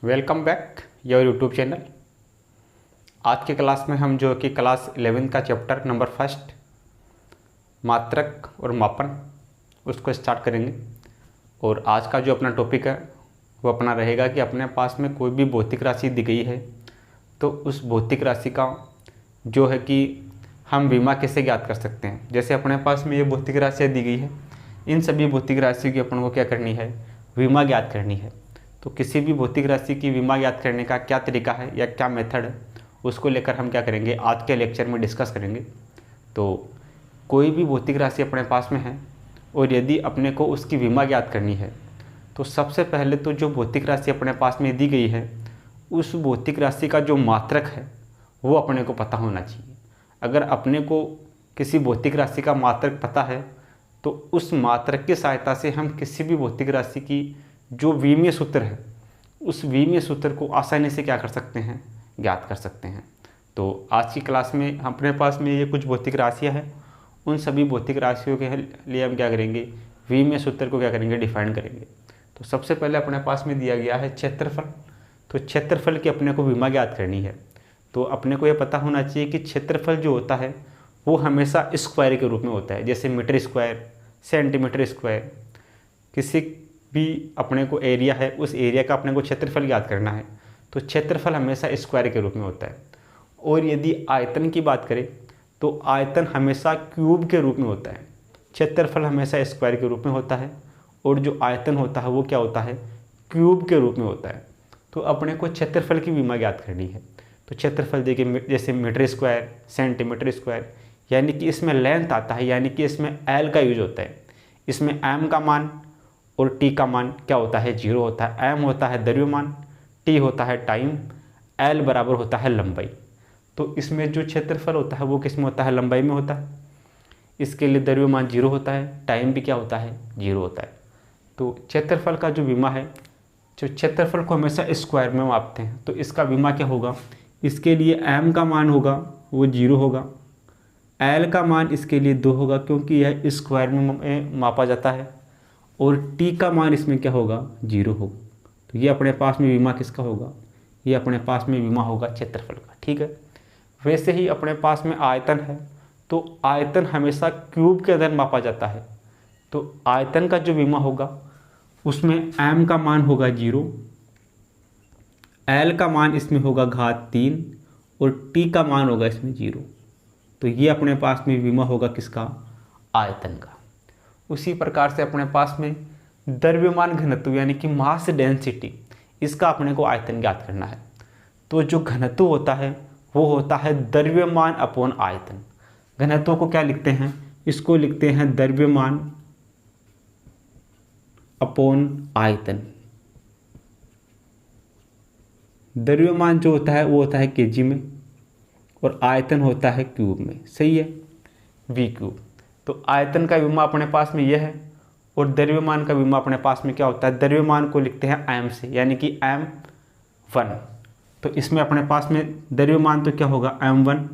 Welcome back your YouTube channel. आज के class में हम जो कि क्लास 11 का चैप्टर नंबर फर्स्ट मात्रक और मापन उसको स्टार्ट करेंगे। और आज का जो अपना टॉपिक है वो अपना रहेगा कि अपने पास में कोई भी भौतिक राशि दी गई है तो उस भौतिक राशि का जो है कि हम विमा कैसे ज्ञात कर सकते हैं। जैसे अपने पास में ये भौतिक राशियाँ दी गई है, इन सभी भौतिक राशियों की अपन को क्या करनी है, विमा ज्ञात करनी है। तो किसी भी भौतिक राशि की विमा ज्ञात करने का क्या तरीका है या क्या मेथड है, उसको लेकर हम क्या करेंगे आज के लेक्चर में डिस्कस करेंगे। तो कोई भी भौतिक राशि अपने पास में है और यदि अपने को उसकी विमा ज्ञात करनी है तो सबसे पहले तो जो भौतिक राशि अपने पास में दी गई है उस भौतिक राशि का जो मात्रक है वो अपने को पता होना चाहिए। अगर अपने को किसी भौतिक राशि का मात्रक पता है तो उस मात्रक की सहायता से हम किसी भी भौतिक राशि की जो विमीय सूत्र है उस विमीय सूत्र को आसानी से क्या कर सकते हैं, ज्ञात कर सकते हैं। तो आज की क्लास में अपने पास में ये कुछ भौतिक राशियाँ हैं, उन सभी भौतिक राशियों के लिए हम क्या करेंगे, विमीय सूत्र को क्या करेंगे, डिफाइन करेंगे। तो सबसे पहले अपने पास में दिया गया है क्षेत्रफल। तो क्षेत्रफल की अपने को विमा ज्ञात करनी है तो अपने को यह पता होना चाहिए कि क्षेत्रफल जो होता है वो हमेशा स्क्वायर के रूप में होता है। जैसे मीटर स्क्वायर, सेंटीमीटर स्क्वायर, किसी भी अपने को एरिया है उस एरिया का अपने को क्षेत्रफल ज्ञात करना है तो क्षेत्रफल हमेशा स्क्वायर के रूप में होता है। और यदि आयतन की बात करें तो आयतन हमेशा क्यूब के रूप में होता है। क्षेत्रफल हमेशा स्क्वायर के रूप में होता है और जो आयतन होता है वो क्या होता है, क्यूब के रूप में होता है। तो अपने को क्षेत्रफल की विमा ज्ञात करनी है तो क्षेत्रफल देखिए जैसे मीटर स्क्वायर, सेंटीमीटर स्क्वायर, यानी कि इसमें लेंथ आता है, यानी कि इसमें एल का यूज होता है। इसमें एम का मान और टी का मान क्या होता है, 0 होता है। एम होता है द्रव्यमान, टी होता है टाइम, एल बराबर होता है लंबाई। तो इसमें जो क्षेत्रफल होता है वो किस में होता है, लंबाई में होता है। इसके लिए द्रव्यमान 0 होता है, टाइम भी क्या होता है, 0 होता है। तो क्षेत्रफल का जो विमा है, जो क्षेत्रफल को हमेशा स्क्वायर में मापते हैं तो इसका विमा क्या होगा, इसके लिए एम का मान होगा वो 0 होगा, एल का मान इसके लिए 2 होगा क्योंकि यह स्क्वायर में मापा जाता है, और टी का मान इसमें क्या होगा, 0 होगा। तो ये अपने पास में विमा किसका होगा, ये अपने पास में विमा होगा क्षेत्रफल का। ठीक है। वैसे ही अपने पास में आयतन है तो आयतन हमेशा क्यूब के अंदर मापा जाता है तो आयतन का जो विमा होगा उसमें एम का मान होगा 0, एल का मान इसमें होगा घात 3 और टी का मान होगा इसमें 0। तो ये अपने पास में विमा होगा किसका, आयतन का। उसी प्रकार से अपने पास में द्रव्यमान घनत्व यानी कि मास डेंसिटी, इसका अपने को आयतन ज्ञात करना है। तो जो घनत्व होता है वो होता है द्रव्यमान अपॉन आयतन। घनत्व को क्या लिखते हैं, इसको लिखते हैं द्रव्यमान अपॉन आयतन। द्रव्यमान जो होता है वो होता है केजी में और आयतन होता है क्यूब में। सही है, वी क्यूब। तो आयतन का विमा अपने पास में यह है और द्रव्यमान का विमा अपने पास में क्या होता है, द्रव्यमान को लिखते हैं एम से, यानी कि m1। तो इसमें अपने पास में द्रव्यमान तो क्या होगा, m1।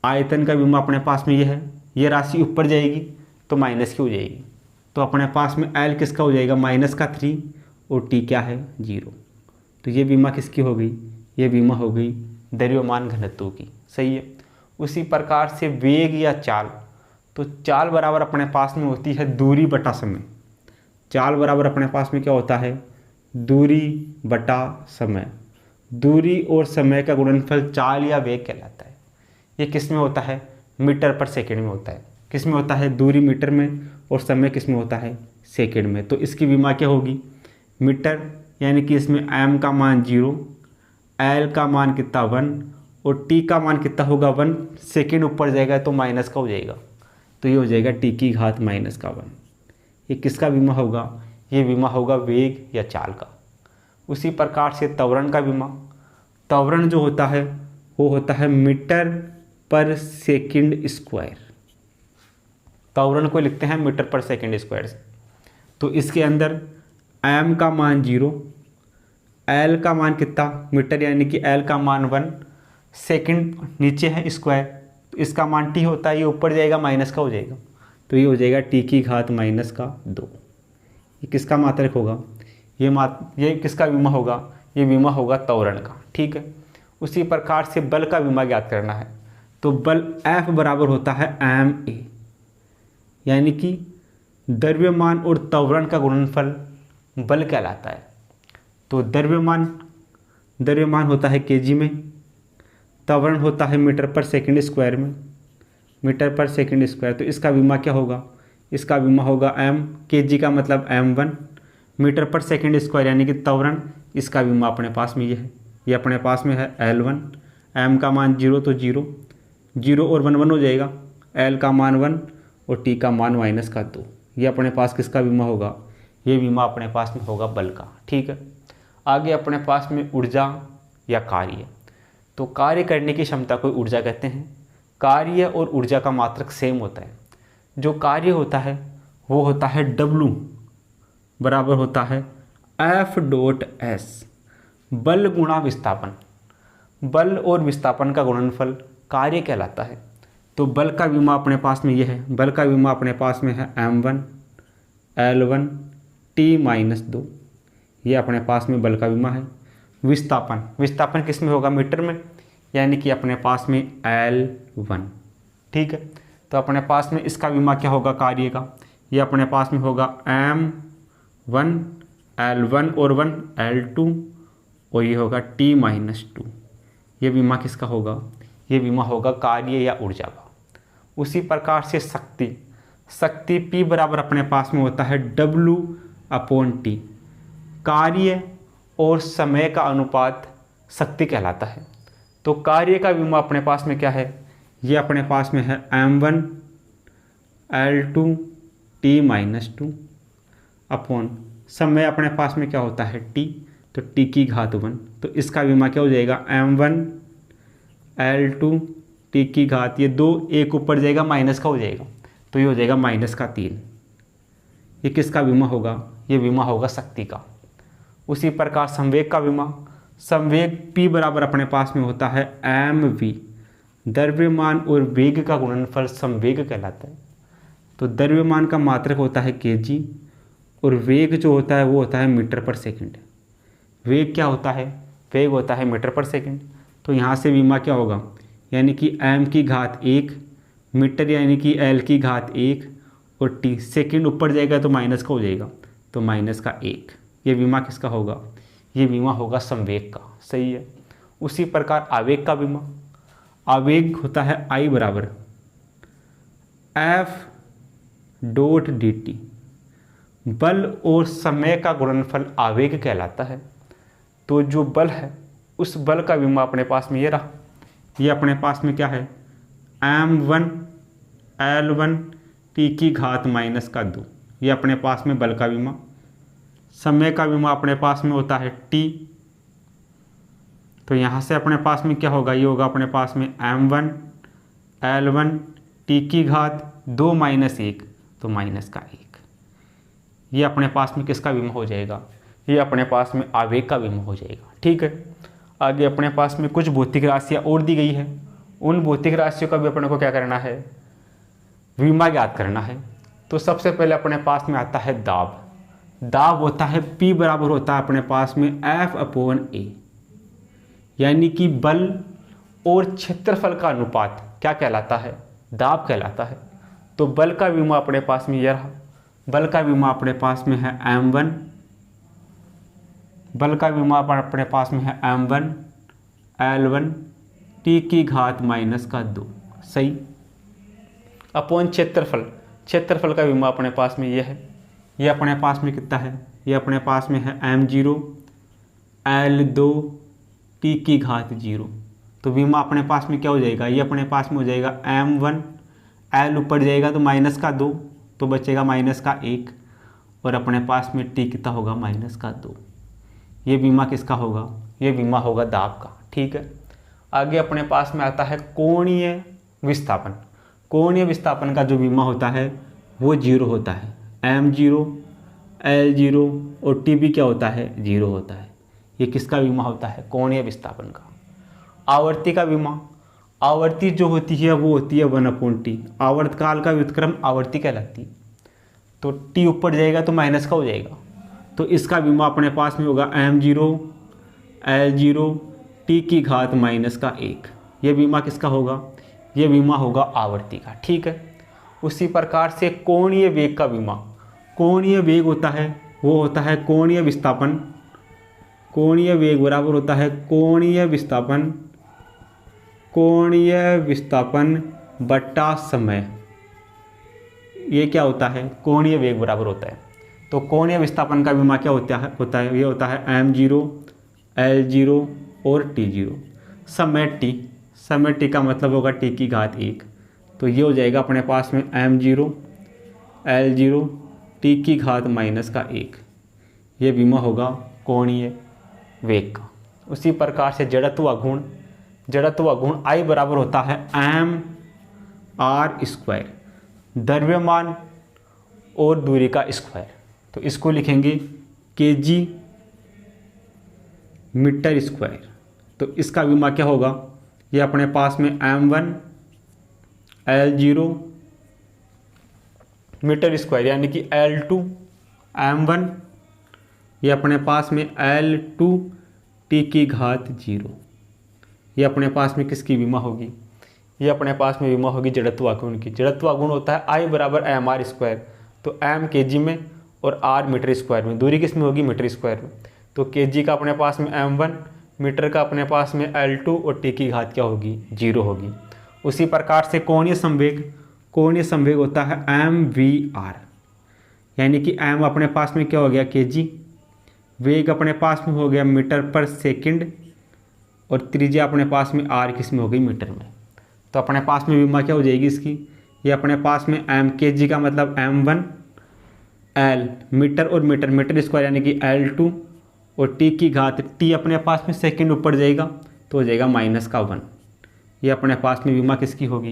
आयतन का विमा अपने पास में यह है, यह राशि ऊपर जाएगी तो माइनस की हो जाएगी। तो अपने पास में l किसका हो जाएगा, -3 और t क्या है, 0। तो ये बीमा किसकी हो गई, ये बीमा हो गई द्रव्यमान घनत्व की। सही है। उसी प्रकार से वेग या चाल, तो चाल बराबर अपने पास में होती है दूरी बटा समय। चाल बराबर अपने पास में क्या होता है, दूरी बटा समय। दूरी और समय का गुणनफल चाल या वेग कहलाता है। ये किस में होता है, मीटर पर सेकंड में होता है। किस में होता है, दूरी मीटर में और समय किस में होता है, सेकंड में। तो इसकी विमा क्या होगी, मीटर, यानी कि इसमें एम का मान 0, एल का मान कितना 1 और टी का मान कितना होगा 1। सेकेंड ऊपर जाएगा तो माइनस का हो जाएगा, तो ये हो जाएगा टी की घात -1। ये किसका बीमा होगा, ये बीमा होगा वेग या चाल का। उसी प्रकार से त्वरण का बीमा, त्वरण जो होता है वो होता है मीटर पर सेकंड स्क्वायर। त्वरण को लिखते हैं मीटर पर सेकंड स्क्वायर से। तो इसके अंदर एम का मान 0, एल का मान कितना, मीटर यानी कि एल का मान 1, सेकंड नीचे है स्क्वायर तो इसका मान टी होता है, ये ऊपर जाएगा माइनस का हो जाएगा, तो ये हो जाएगा टी की घात -2। ये किसका मात्रक होगा, ये किसका विमा होगा, ये विमा होगा त्वरण का। ठीक है, उसी प्रकार से बल का विमा ज्ञात करना है तो बल F बराबर होता है ma, यानी कि द्रव्यमान और त्वरण का गुणनफल बल कहलाता है। तो द्रव्यमान होता है kg में, त्वरण होता है मीटर पर सेकंड स्क्वायर में, मीटर पर सेकंड स्क्वायर। तो इसका विमा क्या होगा, इसका विमा होगा m, kg का मतलब m1, मीटर पर सेकंड स्क्वायर यानी कि त्वरण, इसका विमा अपने पास में ये है, ये अपने पास में है L1। m का मान 0 तो 0, 0 और 1 1 हो जाएगा, L का मान 1 और T का मान -2। ये अपने पास किसका विमा होगा, ये विमा अपने पास में होगा बल का। ठीक है, आगे अपने पास में ऊर्जा या कार्य। तो कार्य करने की क्षमता को ऊर्जा कहते हैं। कार्य और ऊर्जा का मात्रक सेम होता है। जो कार्य होता है वो होता है W बराबर होता है F.S, बल गुणा विस्थापन। बल और विस्थापन का गुणनफल कार्य कहलाता है। तो बल का विमा अपने पास में ये है, बल का विमा अपने पास में है m1 L1 T-2, ये अपने पास में बल का विमा है। विस्थापन किस में होगा, मीटर में, यानी कि अपने पास में L1। ठीक है, तो अपने पास में इसका विमा क्या होगा कार्य का, ये अपने पास में होगा m1 L1 और 1 L2 और ये होगा T-2। ये विमा किसका होगा, ये विमा होगा कार्य या ऊर्जा का। उसी प्रकार से शक्ति P बराबर अपने पास में होता है W/T। कार्य और समय का अनुपात शक्ति कहलाता है। तो कार्य का विमा अपने पास में क्या है, ये अपने पास में है m1 L2 T-2 अपॉन समय अपने पास में क्या होता है T, तो T की घात 1। तो इसका विमा क्या हो जाएगा m1 L2 T की घात, ये 2 एक ऊपर जाएगा माइनस का हो जाएगा, तो ये हो जाएगा -3। ये किसका विमा होगा, ये विमा होगा शक्ति का। उसी प्रकार संवेग का विमा, संवेग P बराबर अपने पास में होता है mv, द्रव्यमान और वेग का गुणनफल संवेग कहलाता है। तो द्रव्यमान का मात्रक होता है kg और वेग जो होता है वो होता है मीटर पर सेकंड। वेग क्या होता है, वेग होता है मीटर पर सेकंड। तो यहाँ से विमा क्या होगा, यानी कि m की घात 1 मीटर यानी कि L की घात 1 और T सेकंड ऊपर जाएगा तो माइनस का हो जाएगा, तो -1। ये विमा किसका होगा, ये विमा होगा संवेग का। सही है। उसी प्रकार आवेग का विमा, आवेग होता है I बराबर F.dt, बल और समय का गुणनफल आवेग कहलाता है। तो जो बल है उस बल का विमा अपने पास में ये रहा, ये अपने पास में क्या है m1 L1 T की घात -2, ये अपने पास में बल का विमा। समय का विमा अपने पास में होता है T, तो यहाँ से अपने पास में क्या होगा, ये होगा अपने पास में m1 L1 T की घात 2 - 1, तो -1। ये अपने पास में किसका विमा हो जाएगा, ये अपने पास में आवेग का विमा हो जाएगा। ठीक है, आगे अपने पास में कुछ भौतिक राशियाँ और दी गई है, उन भौतिक राशियों का भी अपने को क्या करना है, विमा ज्ञात करना है। तो सबसे पहले अपने पास में आता है दाब। दाब होता है P बराबर होता है अपने पास में F/A, यानी कि बल और क्षेत्रफल का अनुपात क्या कहलाता है, दाब कहलाता है। तो बल का विमा अपने पास में यह रहा, बल का विमा अपने पास में है m1, बल का विमा अपने पास में है m1 L1 T की घात -2। सही। अपॉन क्षेत्रफल का विमा अपने पास में ये है, ये अपने पास में कितना है, ये अपने पास में है m0 L2 T की घात 0। तो विमा अपने पास में क्या हो जाएगा, ये अपने पास में हो जाएगा m1 L ऊपर जाएगा तो -2, तो बचेगा -1 और अपने पास में T कितना होगा -2। ये विमा किसका होगा, ये विमा होगा दाब का। ठीक है, आगे अपने पास में आता है कोणीय विस्थापन। कोणीय विस्थापन का जो विमा होता है वो 0 होता है, m0 L0 और T भी क्या होता है, 0 होता है। ये किसका विमा होता है, कोणीय विस्थापन का। आवर्ती का विमा, आवर्ती जो होती है वो होती है 1/T, आवर्तकाल का व्युत्क्रम आवर्ती कहलाती है। तो T ऊपर जाएगा तो माइनस का हो जाएगा, तो इसका विमा अपने पास में होगा m0 L0 t की घात माइनस का 1। ये विमा किसका होगा? ये विमा होगा आवर्ती का। ठीक है। उसी प्रकार से कोणीय वेग का विमा, कोणीय वेग होता है वो होता है कोणीय विस्थापन, कोणीय वेग बराबर होता है कोणीय विस्थापन बट्टा समय। ये क्या होता है? कोणीय वेग बराबर होता है। तो कोणीय विस्थापन का विमा क्या होता है? ये होता है m0 L0 और t0। समय t का मतलब होगा t की घात 1। तो ये हो जाएगा अपने पास में m0 L0 t की घात माइनस का 1। ये विमा होगा कोणीय वेग का। उसी प्रकार से जड़त्व गुण I बराबर होता है mr², द्रव्यमान और दूरी का स्क्वायर। तो इसको लिखेंगे kg मीटर स्क्वायर। तो इसका विमा क्या होगा? ये अपने पास में m1 L0 मीटर स्क्वायर यानी कि L2 m1, ये अपने पास में L2 t की घात 0। ये अपने पास में किसकी विमा होगी? ये अपने पास में विमा होगी जड़त्व गुण की। जड़त्व गुण होता है I बराबर mr²। तो m kg में और r मीटर स्क्वायर में। दूरी किस में होगी? मीटर स्क्वायर में। तो kg का अपने पास में m1, मीटर का अपने पास में L2 और t की घात क्या होगी? 0 होगी। उसी प्रकार से कोणीय संवेग होता है mvr, यानी कि m अपने पास में क्या हो गया? kg, वेग अपने पास में हो गया मीटर पर सेकंड, और त्रिज्या अपने पास में r किस में हो गई? मीटर में। तो अपने पास में विमा क्या हो जाएगी इसकी? ये अपने पास में m kg का मतलब m1 L मीटर और मीटर स्क्वायर यानी कि L2 और t की घात t अपने पास में सेकंड ऊपर जाएगा तो हो जाएगा माइनस का 1। ये अपने पास में विमा किसकी होगी?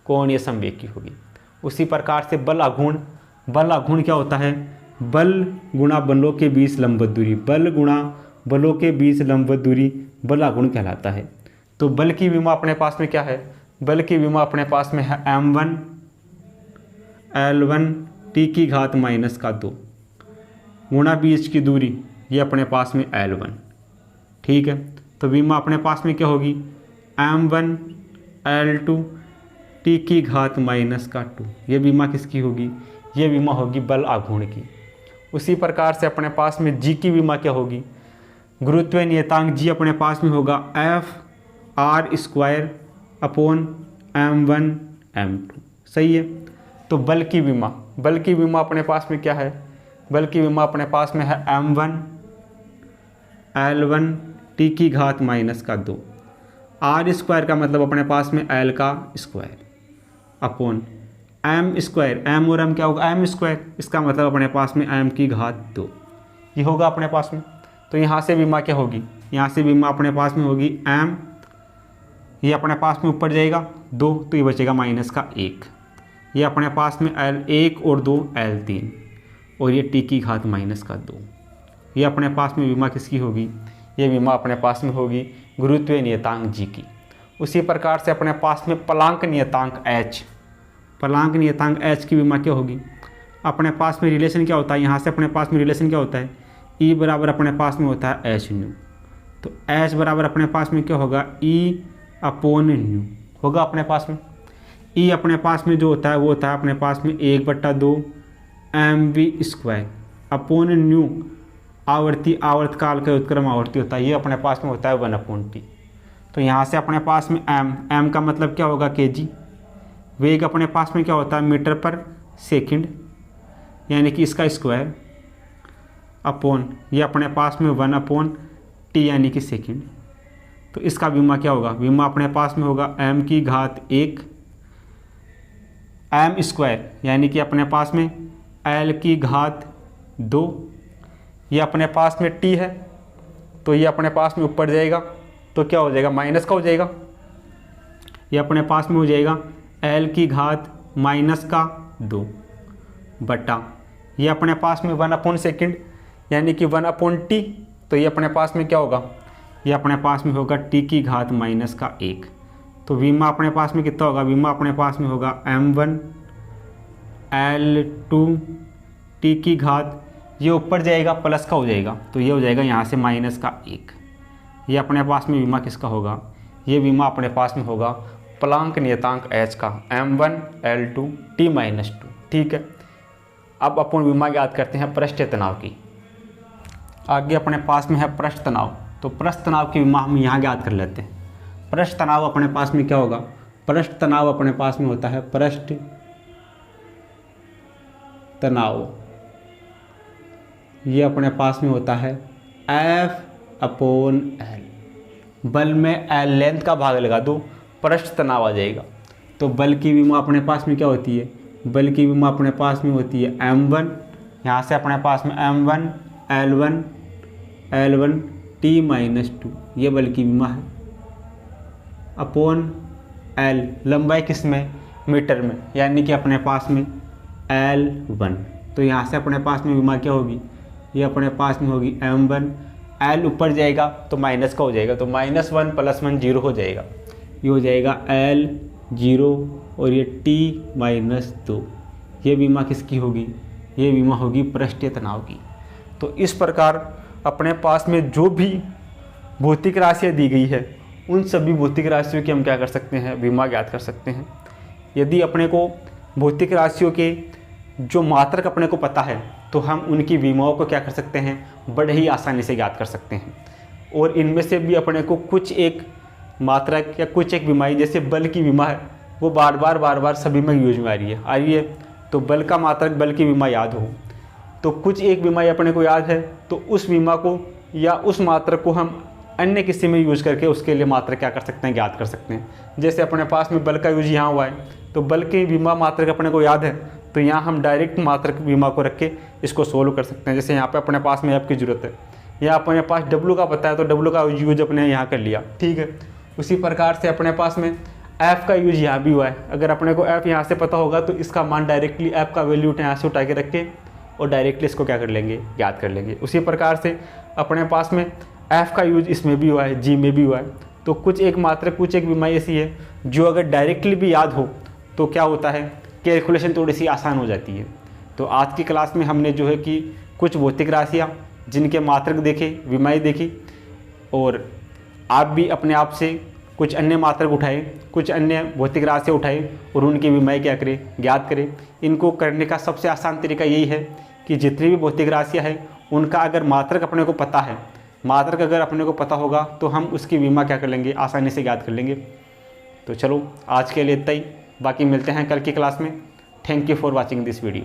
कोणीय संवेग की होगी। उसी प्रकार से बल आघूर्ण क्या होता है? बल गुणा बलों के बीच लंबवत दूरी, बल गुणा बलों के बीच लंबवत दूरी बल आघूर्ण कहलाता है। तो बल की विमा अपने पास में क्या है? बल की विमा अपने पास में है m1 L1 t की घात माइनस का 2 गुणा बीच की दूरी, ये अपने पास में L1। ठीक है। तो विमा अपने पास में क्या होगी? m1 L2 t की घात माइनस का 2। ये विमा किसकी होगी? ये विमा होगी बल आघूर्ण की। उसी प्रकार से अपने पास में g की विमा क्या होगी? गुरुत्वीय नियतांक g अपने पास में होगा Fr² अपॉन m1 m2। सही है। तो बल की विमा अपने पास में क्या है? बल की विमा अपने पास में है m1 L1 t की घात माइनस का 2। r² का मतलब अपने पास में l का स्क्वायर अपॉन m², m और m क्या होगा? m²। इसका मतलब अपने पास में m की घात 2 ये होगा अपने पास में। तो यहाँ से विमा क्या होगी? यहाँ से विमा अपने पास में होगी m, ये अपने पास में ऊपर जाएगा 2 तो ये बचेगा माइनस का 1। ये अपने पास में L1 और 2 L3 और ये t की घात माइनस का 2। ये अपने पास में विमा किसकी होगी? ये विमा अपने पास में होगी गुरुत्वीय नियतांक g की। उसी प्रकार से अपने पास में प्लांक नियतांक h की विमा क्या होगी? अपने पास में रिलेशन क्या होता है? यहाँ से अपने पास में रिलेशन क्या होता है? E बराबर अपने पास में होता है h न्यू। तो h बराबर अपने पास में क्या होगा? E अपॉन न्यू होगा अपने पास में। E अपने पास में जो होता है वो होता है अपने पास में 1/2 mv² अपॉन न्यू आवर्तकाल का उत्क्रम आवर्ती होता है। ये अपने पास में होता है 1/t। तो यहाँ से अपने पास में m का मतलब क्या होगा? kg। वेग अपने पास में क्या होता है? मीटर पर सेकंड यानी कि इसका स्क्वायर अपॉन ये अपने पास में 1/t यानी कि सेकंड। तो इसका विमा क्या होगा? विमा अपने पास में होगा m की घात 1 m² यानी कि अपने पास में l की घात 2। ये अपने पास में t है तो ये अपने पास में ऊपर जाएगा तो क्या हो जाएगा? माइनस का हो जाएगा। ये अपने पास में हो जाएगा l की घात माइनस का 2 बटा ये अपने पास में 1/सेकंड यानी कि 1/t। तो ये अपने पास में क्या होगा? ये अपने पास में होगा t की घात माइनस का 1। तो विमा अपने पास में कितना होगा? विमा अपने पास में होगा m1 L2 t की घात ये ऊपर जाएगा प्लस का हो जाएगा, तो ये हो जाएगा यहाँ से माइनस का 1। ये अपने पास में बीमा किसका होगा, ये बीमा अपने पास में होगा प्लांक नियतांक h का m1 L2 T-2। ठीक है, अब अपन बीमा याद करते हैं पृष्ठीय तनाव की। आगे अपने पास में है पृष्ठ तनाव, तो पृष्ठ तनाव की बीमा हम यहाँ याद कर लेते हैं। पृष्ठ तनाव अपने पास में क्या होगा, पृष्ठ तनाव अपने पास में होता है पृष्ठ तनाव, ये अपने पास में होता है F/L। बल में L लेंथ का भाग लगा दो, पृष्ठ तनाव आ जाएगा। तो बल की विमा अपने पास में क्या होती है, बल की विमा अपने पास में होती है m1, यहाँ से अपने पास में m1 L1 T-2, ये बल की विमा है, अपॉन L, लंबाई किस में, मीटर में, यानी कि अपने पास में L1। तो यहाँ से अपने पास में विमा क्या होगी, ये अपने पास में होगी m1, L ऊपर जाएगा तो माइनस का हो जाएगा, तो -1 + 1 0 हो जाएगा, ये हो जाएगा L0 और ये T-2। ये बीमा किसकी होगी, ये बीमा होगी पृष्ठीय तनाव की। तो इस प्रकार अपने पास में जो भी भौतिक राशियाँ दी गई है उन सभी भौतिक राशियों की हम क्या कर सकते हैं, बीमा ज्ञात कर सकते हैं। यदि अपने को भौतिक राशियों के जो मात्रक अपने को पता है तो हम उनकी बीमाओं को क्या कर सकते हैं, बड़े ही आसानी से ज्ञात कर सकते हैं। और इनमें से भी अपने को कुछ एक मात्रक या कुछ एक बीमारी, जैसे बल की बीमा है, वो बार बार सभी में यूज में आ रही है। तो बल का मात्रक, बल की बीमा याद हो, तो कुछ एक बीमारी अपने को याद है तो उस बीमा को या उस मात्रक को हम अन्य किसी में यूज करके उसके लिए मात्रक क्या कर सकते हैं, ज्ञात कर सकते हैं। जैसे अपने पास में बल का यूज यहाँ हुआ है, तो बल की बीमा मात्रक अपने को याद है, तो यहाँ हम डायरेक्ट मात्रक बीमा को रख के इसको सोल्व कर सकते हैं। जैसे यहाँ पे अपने पास में ऐप की ज़रूरत है, या अपने पास W का पता है तो W का यूज अपने यहाँ कर लिया, ठीक है। उसी प्रकार से अपने पास में F का यूज यहाँ भी हुआ है। अगर अपने को F यहाँ से पता होगा तो इसका मान डायरेक्टली F का वैल्यू यहाँ से उठा के रख के और डायरेक्टली इसको क्या कर लेंगे, याद कर लेंगे। उसी प्रकार से अपने पास में F का यूज इसमें भी हुआ है, G में भी हुआ है। तो कुछ एक मात्रक, कुछ एक बीमारी ऐसी है जो अगर डायरेक्टली भी याद हो तो क्या होता है, कैलकुलेशन थोड़ी सी आसान हो जाती है। तो आज की क्लास में हमने जो है कि कुछ भौतिक राशियाँ जिनके मात्रक देखे, बीमारी देखी, और आप भी अपने आप से कुछ अन्य मात्रक उठाए, कुछ अन्य भौतिक राशियाँ उठाए और उनकी बीमारी क्या करें, ज्ञात करें। इनको करने का सबसे आसान तरीका यही है कि जितनी भी भौतिक राशियाँ हैं उनका अगर मात्रक अपने को पता है, मात्रक अगर अपने को पता होगा तो हम उसकी बीमा क्या कर लेंगे, आसानी से ज्ञात कर लेंगे। तो चलो आज के लिए इतना ही, बाकी मिलते हैं कल की क्लास में। Thank you for watching this video.